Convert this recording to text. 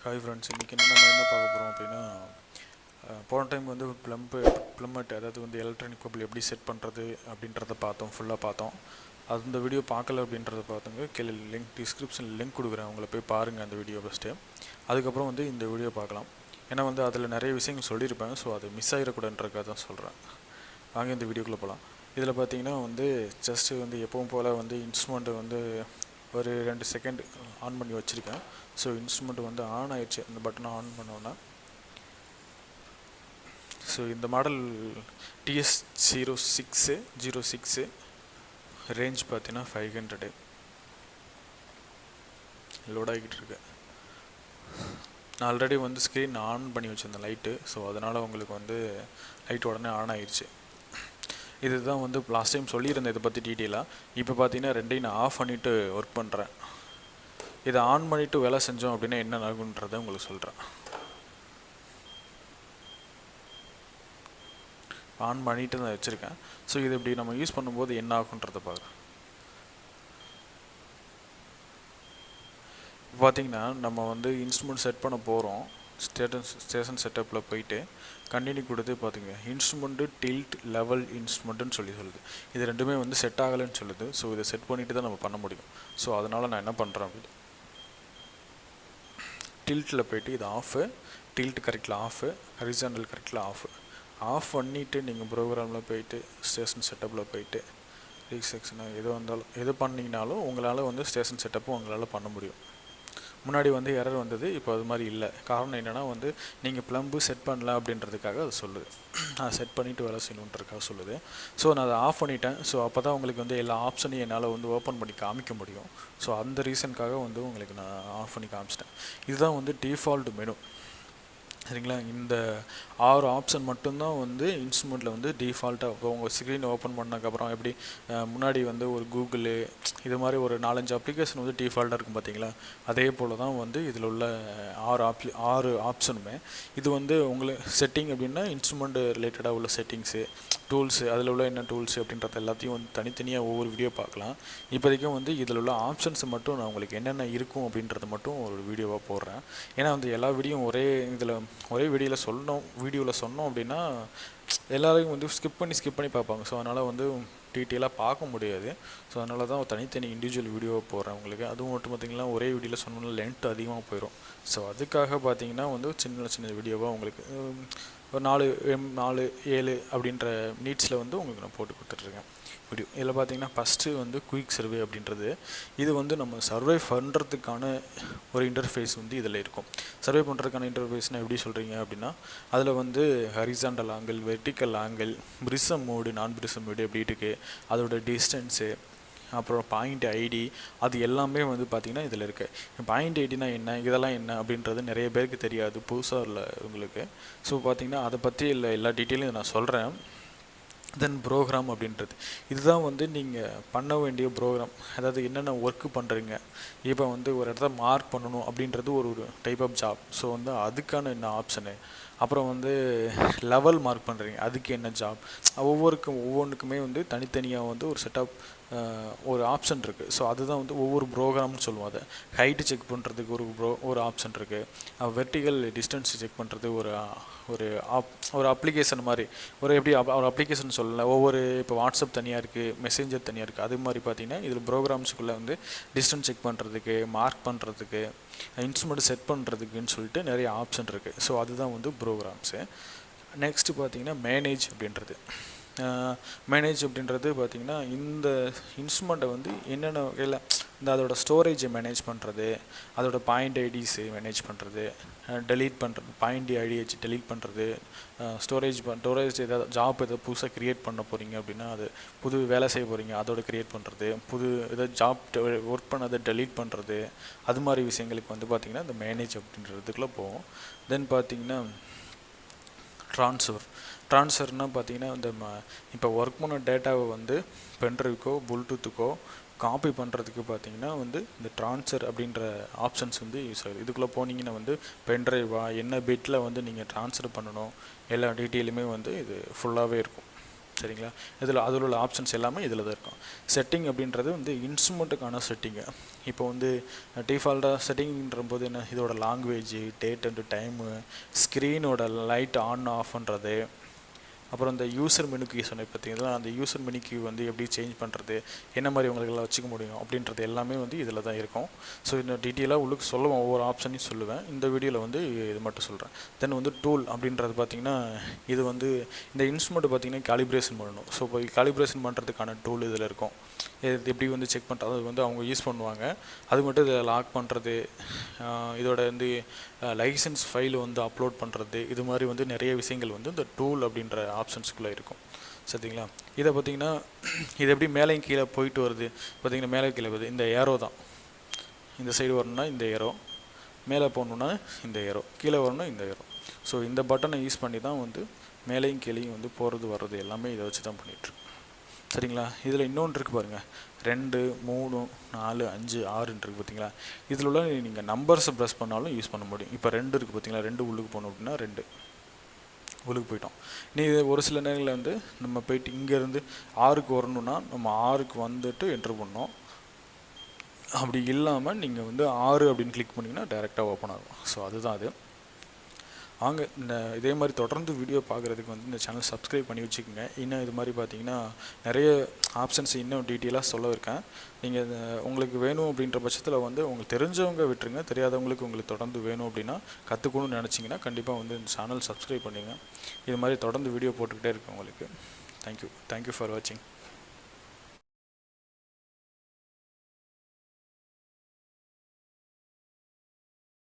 Hi friends, இன்றைக்கி நம்ம என்ன பார்க்க போகிறோம் அப்படின்னா, போன டைம் வந்து ப்ளம்மட் அதாவது வந்து எலக்ட்ரானிக் பபிள் எப்படி செட் பண்ணுறது அப்படின்றத பார்த்தோம், ஃபுல்லாக பார்த்தோம். அந்த வீடியோ பார்க்கல அப்படின்றத பார்த்துங்க, கீழே லிங்க் டிஸ்கிரிப்ஷனில் லிங்க் கொடுக்குறேன், அவங்கள போய் பாருங்கள் அந்த வீடியோ ஃபஸ்ட்டு. அதுக்கப்புறம் வந்து இந்த வீடியோ பார்க்கலாம். ஏன்னா வந்து அதில் நிறைய விஷயங்கள் சொல்லியிருப்பேன், ஸோ அது மிஸ் ஆகிடக்கூடாதுன்றக்காக தான் சொல்கிறேன். வாங்க இந்த வீடியோக்குள்ளே போகலாம். இதில் பார்த்தீங்கன்னா வந்து ஜஸ்ட்டு வந்து எப்பவும் போல் வந்து இன்ஸ்ட்ருமெண்ட்டை வந்து ஒரு 2 செகண்ட் ஆன் பண்ணி வச்சுருக்கேன். ஸோ இன்ஸ்ட்ருமெண்ட் வந்து ஆன் ஆயிடுச்சு. இந்த பட்டனை ஆன் பண்ணோன்னா ஸோ இந்த மாடல் TS06 ரேஞ்ச் பார்த்தீங்கன்னா 500 லோட் ஆகிக்கிட்டு இருக்கு. நான் ஆல்ரெடி வந்து ஸ்க்ரீன் ஆன் பண்ணி வச்சுருந்தேன் லைட்டு, ஸோ அதனால் உங்களுக்கு வந்து லைட் உடனே ஆன் ஆயிடுச்சு. இதுதான் வந்து லாஸ்ட் டைம் சொல்லியிருந்தேன் இதை பற்றி டீட்டெயிலாக. இப்போ பார்த்தீங்கன்னா ரெண்டையும் நான் ஆஃப் பண்ணிவிட்டு ஒர்க் பண்ணுறேன். இதை ஆன் பண்ணிவிட்டு வேலை செஞ்சோம் அப்படின்னா என்ன ஆகுன்றதை உங்களுக்கு சொல்கிறேன். ஆன் பண்ணிவிட்டு தான் வச்சுருக்கேன். ஸோ இது இப்படி நம்ம யூஸ் பண்ணும்போது என்ன ஆகுன்றதை பார்க்குறேன். இப்போ பார்த்தீங்கன்னா நம்ம வந்து இன்ஸ்ட்ருமெண்ட் செட் பண்ண போகிறோம். ஸ்டேஷன் செட்டப்பில் போயிட்டு கண்டினியூ கொடுத்து பார்த்துங்க, இன்ஸ்ட்ருமெண்ட்டு டில்ட் லெவல் இன்ஸ்ட்ருமெண்ட்டுன்னு சொல்லுது. இது ரெண்டுமே வந்து செட் ஆகலைன்னு சொல்லுது. ஸோ இதை செட் பண்ணிவிட்டு தான் நம்ம பண்ண முடியும். ஸோ அதனால் நான் என்ன பண்ணுறேன் அப்படின்னு, டில்ட்டில் போய்ட்டு இது ஆஃபு, டில்ட் கரெக்டில் ஆஃபு, ஹரிசாண்டல் கரெக்டில் ஆஃப் பண்ணிவிட்டு நீங்கள் ப்ரோக்ராமில் போயிட்டு ஸ்டேஷன் செட்டப்பில் போயிட்டு ரீசெக்ஷனு எது வந்தாலும் எது பண்ணிங்கனாலும் உங்களால் வந்து ஸ்டேஷன் செட்டப்பும் உங்களால் பண்ண முடியும். முன்னாடி வந்து எரர் வந்தது, இப்போ அது மாதிரி இல்லை. காரணம் என்னென்னா வந்து நீங்கள் ப்ளம்பு செட் பண்ணல அப்படின்றதுக்காக அது சொல்லுது. நான் செட் பண்ணிவிட்டு வேலை செய்யணுன்றதுக்காக சொல்லுது. ஸோ நான் அதை ஆஃப் பண்ணிட்டேன். ஸோ அப்போ தான் உங்களுக்கு வந்து எல்லா ஆப்ஷனையும் என்னால் வந்து ஓப்பன் பண்ணி காமிக்க முடியும். ஸோ அந்த ரீசனுக்காக வந்து உங்களுக்கு நான் ஆஃப் பண்ணி காமிச்சிட்டேன். இதுதான் வந்து டிஃபால்ட் மெனு, சரிங்களா. இந்த 6 ஆப்ஷன் மட்டும்தான் வந்து இன்ஸ்ட்ருமெண்ட்டில் வந்து டிஃபால்ட்டாக. இப்போ உங்கள் ஸ்க்ரீன் ஓப்பன் பண்ணதுக்கப்புறம் எப்படி முன்னாடி வந்து ஒரு கூகுளு இது மாதிரி ஒரு 4-5 அப்ளிகேஷன் வந்து டிஃபால்ட்டாக இருக்கும் பார்த்தீங்களா, அதே போல் தான் வந்து இதில் உள்ள 6 ஆப்ஷனுமே. இது வந்து உங்களுக்கு செட்டிங் அப்படின்னா இன்ஸ்ட்ருமெண்ட் ரிலேட்டடாக உள்ள செட்டிங்ஸு, டூல்ஸு, அதில் உள்ள என்ன டூல்ஸு அப்படின்றது எல்லாத்தையும் வந்து தனித்தனியாக ஒவ்வொரு வீடியோ பார்க்கலாம். இப்போதைக்கும் வந்து இதில் உள்ள ஆப்ஷன்ஸ் மட்டும் நான் உங்களுக்கு என்னென்ன இருக்கும் அப்படின்றது மட்டும் ஒரு வீடியோவாக போடுறேன். ஏன்னா வந்து எல்லா வீடியோவும் ஒரே வீடியோவில் சொன்னோம் அப்படின்னா எல்லோரையும் வந்து ஸ்கிப் பண்ணி பார்ப்பாங்க. ஸோ அதனால் வந்து டீட்டெயிலாக பார்க்க முடியாது. ஸோ அதனால தான் தனித்தனி இண்டிவிஜுவல் வீடியோவை போடுறேன் உங்களுக்கு. அதுவும் மட்டும் பார்த்திங்கன்னா ஒரே வீடியோவில் சொன்னோம்னா லென்த் அதிகமாக போயிடும். ஸோ அதுக்காக பார்த்திங்கன்னா வந்து சின்ன வீடியோவாக உங்களுக்கு ஒரு 4-7 அப்படின்ற நீட்ஸில் வந்து உங்களுக்கு நான் போட்டு கொடுத்துட்ருக்கேன் வீடியோ. இதில் பார்த்திங்கன்னா ஃபஸ்ட்டு வந்து குயிக் சர்வே அப்படின்றது, இது வந்து நம்ம சர்வே பண்ணுறதுக்கான ஒரு இன்டர்ஃபேஸ் வந்து இதில் இருக்கும். சர்வே பண்ணுறதுக்கான இன்டர்ஃபேஸ்னால் எப்படி சொல்கிறீங்க அப்படின்னா, அதில் வந்து horizontal angle, vertical angle, prism mode, நான் பிரிசம் மோடு எப்படி இருக்குது, அதோட டிஸ்டன்ஸு, அப்புறம் பாயிண்ட் ஐடி, அது எல்லாமே வந்து பார்த்திங்கன்னா இதில் இருக்குது. பாயிண்ட் ஐடினா என்ன, இதெல்லாம் என்ன அப்படின்றது நிறைய பேருக்கு தெரியாது, புதுசாக இல்லை உங்களுக்கு. ஸோ பார்த்திங்கன்னா அதை பற்றி எல்லா டீட்டெயிலும் நான் சொல்கிறேன். தென் ப்ரோக்ராம் அப்படின்றது, இதுதான் வந்து நீங்கள் பண்ண வேண்டிய ப்ரோக்ராம். அதாவது என்னென்ன ஒர்க்கு பண்ணுறீங்க, இப்போ வந்து ஒரு இடத்த மார்க் பண்ணணும் அப்படின்றது ஒரு டைப் ஆஃப் ஜாப். ஸோ வந்து அதுக்கான என்ன ஆப்ஷனு, அப்புறம் வந்து லெவல் மார்க் பண்ணுறீங்க, அதுக்கு என்ன ஜாப், ஒவ்வொன்றுக்குமே வந்து தனித்தனியாக வந்து ஒரு செட்டப் ஒரு ஆப்ஷன் இருக்குது. ஸோ அதுதான் வந்து ஒவ்வொரு ப்ரோக்ராம்னு சொல்லுவோம். அதை ஹைட்டு செக் பண்ணுறதுக்கு ஒரு ஆப்ஷன் இருக்குது. வெர்டிக்கல் டிஸ்டன்ஸ் செக் பண்ணுறது ஒரு அப்ளிகேஷன் மாதிரி, ஒரு அப்ளிகேஷன் சொல்லலை. இப்போ வாட்ஸ்அப் தனியாக இருக்குது, மெசேஞ்சர் தனியாக இருக்குது. அது மாதிரி பார்த்திங்கன்னா இதில் ப்ரோக்ராம்ஸுக்குள்ளே வந்து டிஸ்டன்ஸ் செக் பண்ணுறதுக்கு, மார்க் பண்ணுறதுக்கு, இன்ஸ்ட்ருமெண்ட் செட் பண்ணுறதுக்குன்னு சொல்லிட்டு நிறைய ஆப்ஷன் இருக்குது. ஸோ அதுதான் வந்து ப்ரோக்ராம்ஸு. நெக்ஸ்ட்டு பார்த்திங்கன்னா மேனேஜ் அப்படின்றது பார்த்திங்கன்னா இந்த இன்ஸ்ட்ருமெண்ட்டை வந்து என்னென்ன வகையில் அதோட ஸ்டோரேஜை மேனேஜ் பண்ணுறது, அதோட பாயிண்ட் ஐடிஸு மேனேஜ் பண்ணுறது, டெலீட் பண்ணுறது, பாயிண்ட் ஐடி வச்சு டெலீட் பண்ணுறது, ஸ்டோரேஜ் ஏதாவது ஜாப் எதாவது புதுசாக க்ரியேட் பண்ண போகிறீங்க அப்படின்னா, அது புது வேலை செய்ய போகிறீங்க அதோட க்ரியேட் பண்ணுறது, ஏதாவது ஜாப் ஒர்க் பண்ணதை டெலீட் பண்ணுறது, அது மாதிரி விஷயங்களுக்கு வந்து பார்த்திங்கன்னா இந்த மேனேஜ் அப்படின்றதுக்குள்ளே போகும். தென் பார்த்திங்கன்னா ட்ரான்ஸ்ஃபர்னால் பார்த்திங்கன்னா இந்த இப்போ ஒர்க் பண்ண டேட்டாவை வந்து பென்ட்ரைவுக்கோ ப்ளூடூத்துக்கோ காப்பி பண்ணுறதுக்கு பார்த்திங்கன்னா வந்து இந்த ட்ரான்ஸ்ஃபர் அப்படின்ற ஆப்ஷன்ஸ் வந்து யூஸ் ஆகுது. இதுக்குள்ளே போனீங்கன்னா வந்து பென்ட்ரைவாக என்ன பிட்டில் வந்து நீங்கள் ட்ரான்ஸ்ஃபர் பண்ணணும் எல்லா டீட்டெயிலுமே வந்து இது ஃபுல்லாகவே இருக்கும். சரிங்களா. இதில் அதில் உள்ள ஆப்ஷன்ஸ் எல்லாமே இதில் தான் இருக்கும். செட்டிங் அப்படின்றது வந்து இன்ஸ்ட்ருமெண்ட்டுக்கான செட்டிங்கு. இப்போ வந்து டிஃபால்ட்டாக செட்டிங்ன்ற போது என்ன, இதோட லாங்குவேஜ், டேட் அண்ட் டைமு, ஸ்க்ரீனோட லைட் ஆன் ஆஃப்ன்றது, அப்புறம் இந்த யூசர் மெனு கீ சொன்னேன் பார்த்தீங்களா, அந்த யூசர் மெனு கீ வந்து எப்படி சேஞ்ச் பண்ணுறது, என்ன மாதிரி உங்களுக்கெல்லாம் வச்சுக்க முடியும் அப்படின்றது எல்லாமே வந்து இதில் தான் இருக்கும். ஸோ இந்த டீட்டெயிலாக உங்களுக்கு சொல்லுவேன், ஒவ்வொரு ஆப்ஷனையும் சொல்லுவேன். இந்த வீடியோவில் வந்து இது மட்டும் சொல்கிறேன். தென் வந்து டூல் அப்படின்றது பார்த்திங்கன்னா, இது வந்து இந்த இன்ஸ்ட்ருமெண்ட் பார்த்திங்கன்னா காலிப்ரேஷன் பண்ணணும். ஸோ இப்போ காலிப்ரேஷன் பண்ணுறதுக்கான டூல் இதில் இருக்கும். இது எப்படி வந்து செக் பண்ணுறது, அது வந்து அவங்க யூஸ் பண்ணுவாங்க. அது மட்டும் இதை லாக் பண்ணுறது, இதோட வந்து லைசன்ஸ் ஃபைல் வந்து அப்லோட் பண்ணுறது, இது மாதிரி வந்து நிறைய விஷயங்கள் வந்து இந்த டூல் அப்படின்ற ஆப்ஷன்ஸ்குள்ளே இருக்கும். சரிங்களா. இதை பார்த்திங்கன்னா இது எப்படி மேலேயும் கீழே போயிட்டு வருது பார்த்திங்கன்னா, மேலே கீழே வருது. இந்த ஏரோ தான், இந்த சைடு வரணும்னா இந்த ஏரோ, மேலே போகணுன்னா இந்த ஏரோ, கீழே வரணும்னா இந்த ஏரோ. ஸோ இந்த பட்டனை யூஸ் பண்ணி தான் வந்து மேலேயும் கீழேயும் வந்து போகிறது வர்றது எல்லாமே இதை வச்சு தான் பண்ணிகிட்ருக்கு. சரிங்களா. இதில் இன்னொன்று இருக்குது பாருங்கள், 2, 3, 4, 5, 6 இருக்குது பார்த்தீங்களா. இதில் உள்ள நீங்கள் நம்பர்ஸை ப்ரெஸ் பண்ணாலும் யூஸ் பண்ண முடியும். இப்போ 2 இருக்குது பார்த்தீங்களா, 2 உள்ளுக்கு போகணும் அப்படின்னா 2 உள்ளுக்கு போயிட்டோம். நீ ஒரு சில நேரங்களில் வந்து நம்ம போயிட்டு இங்கேருந்து 6க்கு வரணுன்னா நம்ம 6க்கு வந்துட்டு என்ட்ரு பண்ணோம். அப்படி இல்லாமல் நீங்கள் வந்து 6 அப்படின்னு கிளிக் பண்ணிங்கன்னா டேரெக்டாக ஓப்பன் ஆகும். ஸோ அதுதான் அது. வாங்க இந்த இதே மாதிரி தொடர்ந்து வீடியோ பார்க்குறதுக்கு வந்து இந்த சேனல் சப்ஸ்கிரைப் பண்ணி வச்சுக்கோங்க. இன்னும் இது மாதிரி பார்த்தீங்கன்னா நிறைய ஆப்ஷன்ஸ் இன்னும் டீட்டெயிலாக சொல்ல இருக்கேன். நீங்கள் உங்களுக்கு வேணும் அப்படின்ற பட்சத்தில் வந்து உங்களுக்கு தெரிஞ்சவங்க விட்டுருங்க, தெரியாதவங்களுக்கு உங்களுக்கு தொடர்ந்து வேணும் அப்படின்னா கற்றுக்கணும்னு நினச்சிங்கன்னா கண்டிப்பாக வந்து இந்த சேனல் சப்ஸ்கிரைப் பண்ணுங்க. இது மாதிரி தொடர்ந்து வீடியோ போட்டுக்கிட்டே இருக்கேன் உங்களுக்கு. தேங்க்யூ ஃபார் வாட்சிங்.